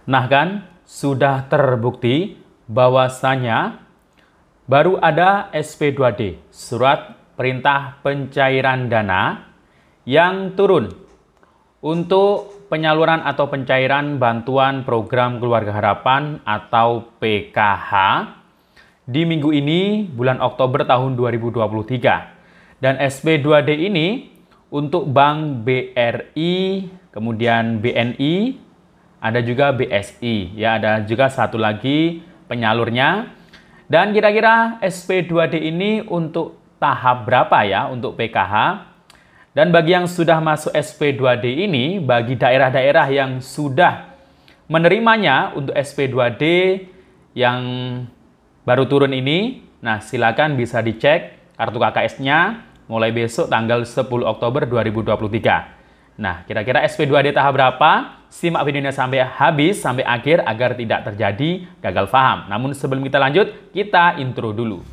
Nah kan, sudah terbukti bahwasanya baru ada SP2D, Surat Perintah Pencairan Dana, yang turun untuk penyaluran atau pencairan bantuan program Keluarga Harapan atau PKH di minggu ini, bulan Oktober tahun 2023. Dan SP2D ini untuk Bank BRI, kemudian BNI, ada juga BSI, ya, ada juga satu lagi penyalurnya. Dan kira-kira SP2D ini untuk tahap berapa ya untuk PKH? Dan bagi yang sudah masuk SP2D ini, bagi daerah-daerah yang sudah menerimanya untuk SP2D yang baru turun ini, nah silakan bisa dicek kartu KKS-nya mulai besok tanggal 10 Oktober 2023. Nah, kira-kira SP2D tahap berapa? Simak videonya sampai habis, sampai akhir agar tidak terjadi gagal paham. Namun sebelum kita lanjut, kita intro dulu.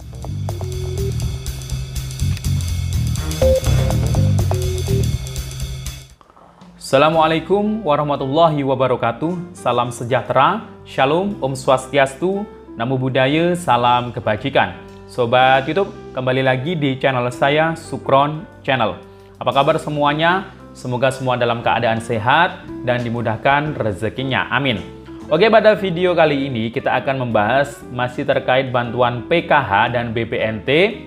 Assalamualaikum warahmatullahi wabarakatuh. Salam sejahtera, Shalom, Om Swastiastu, Namo Buddhaya, salam kebajikan. Sobat YouTube, kembali lagi di channel saya, Sukron Channel. Apa kabar semuanya? Semoga semua dalam keadaan sehat dan dimudahkan rezekinya. Amin. Oke, pada video kali ini kita akan membahas masih terkait bantuan PKH dan BPNT.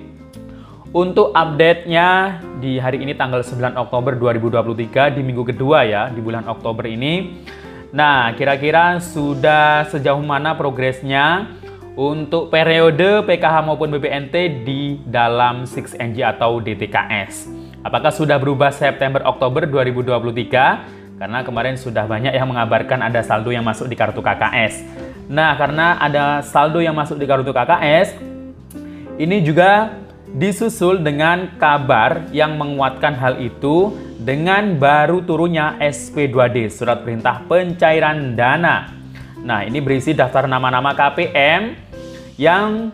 Untuk update-nya di hari ini tanggal 9 Oktober 2023 di minggu kedua ya, di bulan Oktober ini. Nah, kira-kira sudah sejauh mana progresnya untuk periode PKH maupun BPNT di dalam 6NG atau DTKS. Apakah sudah berubah September Oktober 2023? Karena kemarin sudah banyak yang mengabarkan ada saldo yang masuk di kartu KKS. Nah, karena ada saldo yang masuk di kartu KKS, ini juga disusul dengan kabar yang menguatkan hal itu dengan baru turunnya SP2D, Surat Perintah Pencairan Dana. Nah, ini berisi daftar nama-nama KPM yang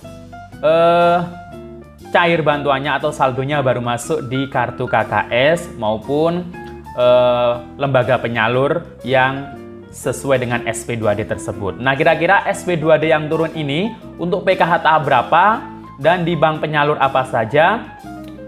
cair bantuannya atau saldonya baru masuk di kartu KKS maupun lembaga penyalur yang sesuai dengan SP2D tersebut. Nah, kira-kira SP2D yang turun ini untuk PKH tahap berapa? Dan di bank penyalur apa saja?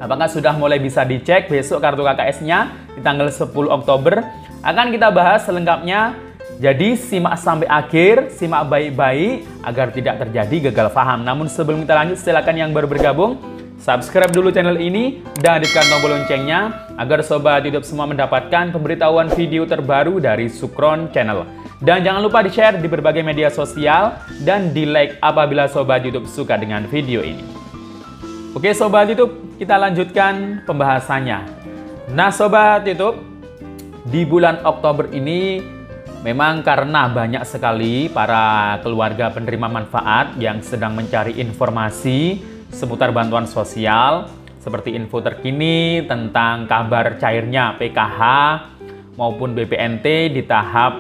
Apakah sudah mulai bisa dicek besok kartu KKS-nya di tanggal 10 Oktober? Akan kita bahas selengkapnya. Jadi simak sampai akhir, simak baik-baik agar tidak terjadi gagal paham. Namun sebelum kita lanjut, silakan yang baru bergabung subscribe dulu channel ini dan tekan tombol loncengnya agar sobat YouTube semua mendapatkan pemberitahuan video terbaru dari Sukron Channel. Dan jangan lupa di-share di berbagai media sosial dan di-like apabila sobat YouTube suka dengan video ini. Oke sobat YouTube, kita lanjutkan pembahasannya. Nah sobat YouTube, di bulan Oktober ini memang karena banyak sekali para keluarga penerima manfaat yang sedang mencari informasi seputar bantuan sosial, seperti info terkini tentang kabar cairnya PKH maupun BPNT di tahap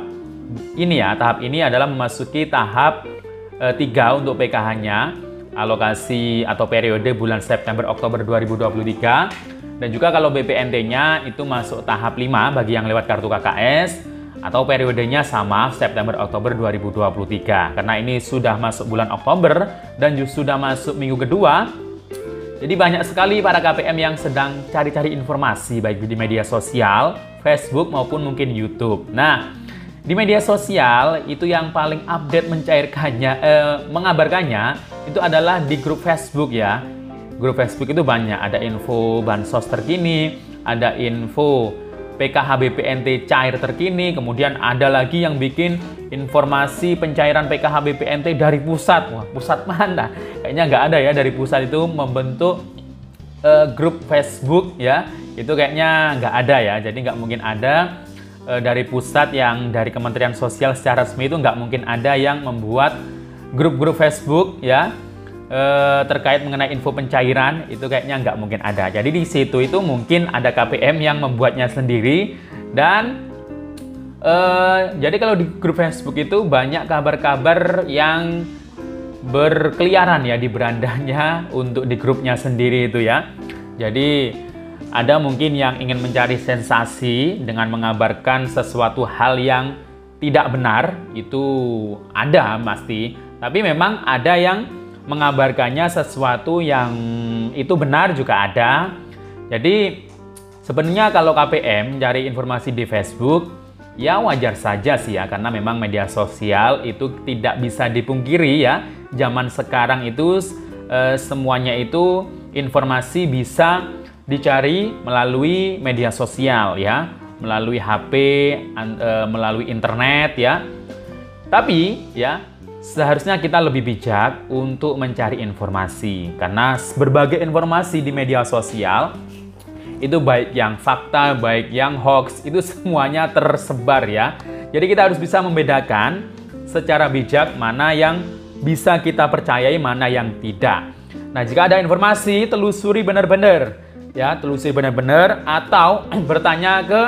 ini ya. Tahap ini adalah memasuki tahap 3 untuk PKH-nya, alokasi atau periode bulan September Oktober 2023. Dan juga kalau BPNT-nya itu masuk tahap 5 bagi yang lewat kartu KKS, atau periodenya sama September Oktober 2023. Karena ini sudah masuk bulan Oktober dan sudah masuk minggu kedua. Jadi banyak sekali para KPM yang sedang cari-cari informasi baik di media sosial, Facebook maupun mungkin YouTube. Nah, di media sosial itu yang paling update mencairkannya, mengabarkannya itu adalah di grup Facebook ya. Grup Facebook itu banyak, ada info bansos terkini, ada info PKH BPNT cair terkini, kemudian ada lagi yang bikin informasi pencairan PKH BPNT dari pusat. Wah, pusat mana? Kayaknya nggak ada ya, dari pusat itu membentuk grup Facebook ya. Itu kayaknya nggak ada ya, jadi nggak mungkin ada dari pusat yang dari Kementerian Sosial secara resmi itu nggak mungkin ada yang membuat grup-grup Facebook ya terkait mengenai info pencairan, itu kayaknya nggak mungkin ada. Jadi di situ itu mungkin ada KPM yang membuatnya sendiri. Dan jadi kalau di grup Facebook itu banyak kabar-kabar yang berkeliaran ya di berandanya untuk di grupnya sendiri itu ya. Jadi ada mungkin yang ingin mencari sensasi dengan mengabarkan sesuatu hal yang tidak benar, itu ada pasti. Tapi memang ada yang mengabarkannya sesuatu yang itu benar juga ada. Jadi sebenarnya kalau KPM cari informasi di Facebook, ya wajar saja sih ya, karena memang media sosial itu tidak bisa dipungkiri ya. Zaman sekarang itu semuanya itu informasi bisa dicari melalui media sosial ya, melalui HP, melalui internet ya. Tapi ya seharusnya kita lebih bijak untuk mencari informasi, karena berbagai informasi di media sosial itu baik yang fakta, baik yang hoax, itu semuanya tersebar ya. Jadi kita harus bisa membedakan secara bijak mana yang bisa kita percayai, mana yang tidak. Nah, jika ada informasi, telusuri benar-benar ya, telusuri benar-benar, atau bertanya ke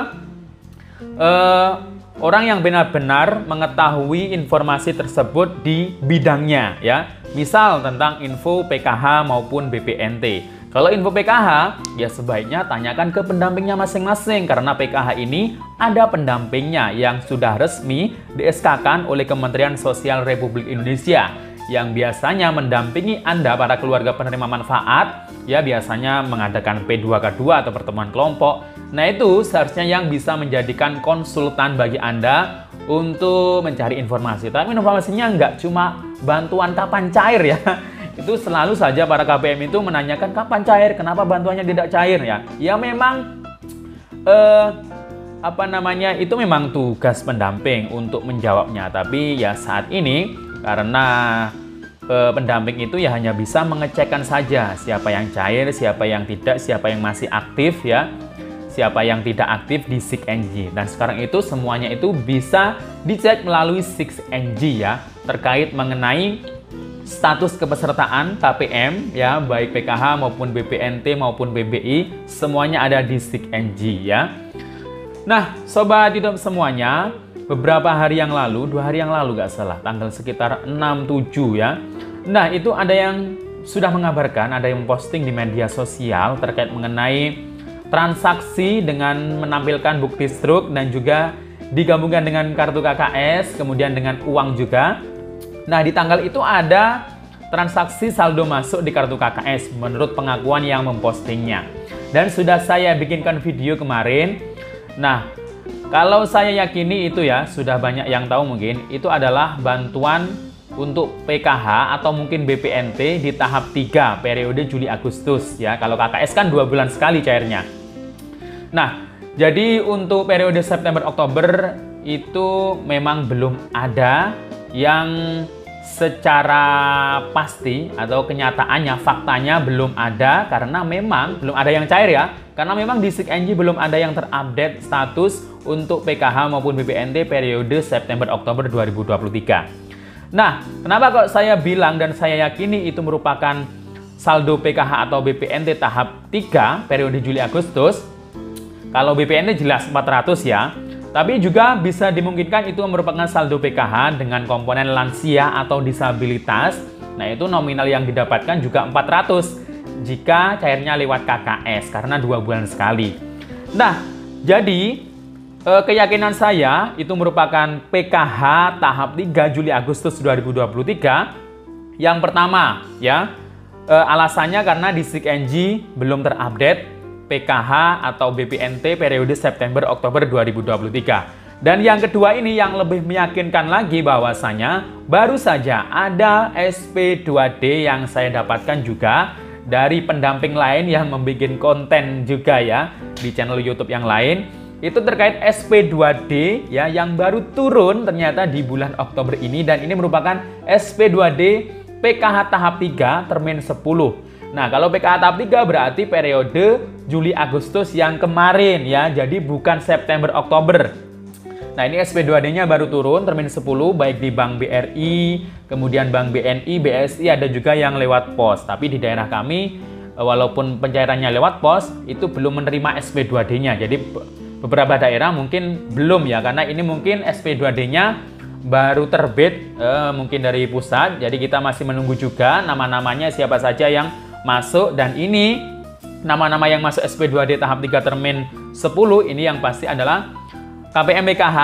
orang yang benar-benar mengetahui informasi tersebut di bidangnya ya. Misal tentang info PKH maupun BPNT. Kalau info PKH, ya sebaiknya tanyakan ke pendampingnya masing-masing, karena PKH ini ada pendampingnya yang sudah resmi di-SK-kan oleh Kementerian Sosial Republik Indonesia, yang biasanya mendampingi Anda para keluarga penerima manfaat, ya biasanya mengadakan P2K2 atau pertemuan kelompok. Nah itu seharusnya yang bisa menjadikan konsultan bagi Anda untuk mencari informasi. Tapi informasinya nggak cuma bantuan kapan cair ya. Itu selalu saja para KPM itu menanyakan kapan cair, kenapa bantuannya tidak cair ya. Ya memang itu memang tugas pendamping untuk menjawabnya. Tapi ya saat ini karena pendamping itu ya hanya bisa mengecekkan saja siapa yang cair, siapa yang tidak, siapa yang masih aktif ya, siapa yang tidak aktif di 6NG. Dan sekarang itu semuanya itu bisa dicek melalui 6NG ya, terkait mengenai status kepesertaan KPM ya, baik PKH maupun BPNT maupun BBI, semuanya ada di 6NG ya. Nah, Sobat YouTube semuanya, beberapa hari yang lalu, 2 hari yang lalu gak salah, tanggal sekitar 6-7 ya. Nah, itu ada yang sudah mengabarkan, ada yang posting di media sosial terkait mengenai transaksi dengan menampilkan bukti struk dan juga digabungkan dengan kartu KKS, kemudian dengan uang juga. Nah, di tanggal itu ada transaksi saldo masuk di kartu KKS menurut pengakuan yang mempostingnya. Dan sudah saya bikinkan video kemarin. Nah, kalau saya yakini itu ya, sudah banyak yang tahu mungkin, itu adalah bantuan untuk PKH atau mungkin BPNT di tahap 3 periode Juli-Agustus ya. Kalau KKS kan 2 bulan sekali cairnya. Nah, jadi untuk periode September-Oktober itu memang belum ada yang secara pasti atau kenyataannya, faktanya belum ada, karena memang belum ada yang cair ya. Karena memang di 6NG belum ada yang terupdate status untuk PKH maupun BPNT periode September-Oktober 2023. Nah, kenapa kok saya bilang dan saya yakini itu merupakan saldo PKH atau BPNT tahap 3 periode Juli-Agustus? Kalau BPNT jelas 400 ya. Tapi juga bisa dimungkinkan itu merupakan saldo PKH dengan komponen lansia atau disabilitas. Nah, itu nominal yang didapatkan juga 400 jika cairnya lewat KKS karena 2 bulan sekali. Nah, jadi keyakinan saya itu merupakan PKH tahap 3 Juli-Agustus 2023. Yang pertama ya, alasannya karena di 6NG belum terupdate PKH atau BPNT periode September-Oktober 2023. Dan yang kedua ini yang lebih meyakinkan lagi bahwasanya baru saja ada SP2D yang saya dapatkan juga dari pendamping lain yang membuat konten juga ya di channel YouTube yang lain. Itu terkait SP2D ya yang baru turun ternyata di bulan Oktober ini, dan ini merupakan SP2D PKH tahap 3 termin 10. Nah, kalau PKH tahap 3 berarti periode Juli-Agustus yang kemarin ya, jadi bukan September-Oktober. Nah, ini SP2D-nya baru turun termin 10 baik di Bank BRI, kemudian Bank BNI, BSI, ada juga yang lewat pos. Tapi di daerah kami walaupun pencairannya lewat pos itu belum menerima SP2D-nya. Jadi beberapa daerah mungkin belum ya, karena ini mungkin SP2D-nya baru terbit mungkin dari pusat. Jadi kita masih menunggu juga nama-namanya siapa saja yang masuk, dan ini nama-nama yang masuk SP2D tahap 3 termin 10 ini yang pasti adalah KPM PKH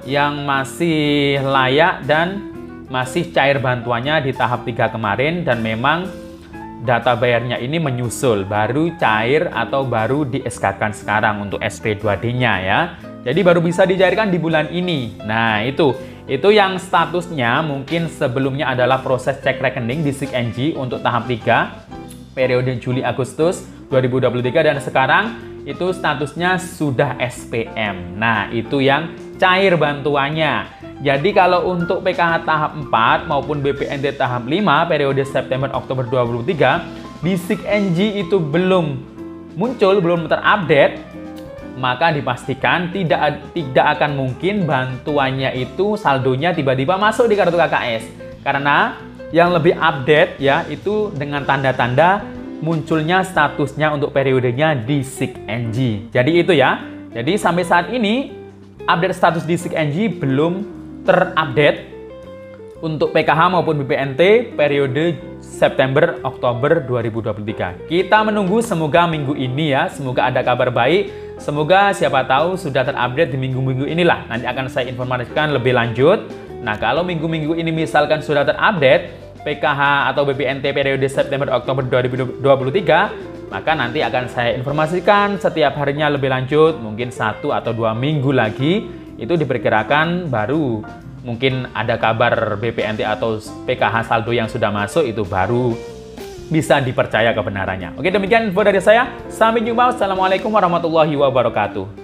yang masih layak dan masih cair bantuannya di tahap 3 kemarin, dan memang data bayarnya ini menyusul, baru cair atau baru di SK-kan sekarang untuk SP2D-nya ya. Jadi baru bisa dicairkan di bulan ini. Nah, itu yang statusnya mungkin sebelumnya adalah proses cek rekening di SIG-NG untuk tahap 3 periode Juli Agustus 2023, dan sekarang itu statusnya sudah SPM. Nah, itu yang cair bantuannya. Jadi kalau untuk PKH tahap 4 maupun BPNT tahap 5 periode September-Oktober 2023 di SIG-NG itu belum muncul, belum terupdate, maka dipastikan tidak akan mungkin bantuannya itu saldonya tiba-tiba masuk di kartu KKS. Karena yang lebih update ya itu dengan tanda-tanda munculnya statusnya untuk periodenya di SIG-NG. Jadi itu ya. Jadi sampai saat ini update status di SIG-NG belum terupdate untuk PKH maupun BPNT periode September-Oktober 2023. Kita menunggu, semoga minggu ini ya, semoga ada kabar baik. Semoga siapa tahu sudah terupdate di minggu-minggu inilah. Nanti akan saya informasikan lebih lanjut. Nah, kalau minggu-minggu ini misalkan sudah terupdate PKH atau BPNT periode September-Oktober 2023, maka nanti akan saya informasikan setiap harinya lebih lanjut. Mungkin 1 atau 2 minggu lagi itu diperkirakan baru mungkin ada kabar BPNT atau PKH saldo yang sudah masuk, itu baru bisa dipercaya kebenarannya. Oke, demikian info dari saya. Sampai jumpa. Wassalamualaikum warahmatullahi wabarakatuh.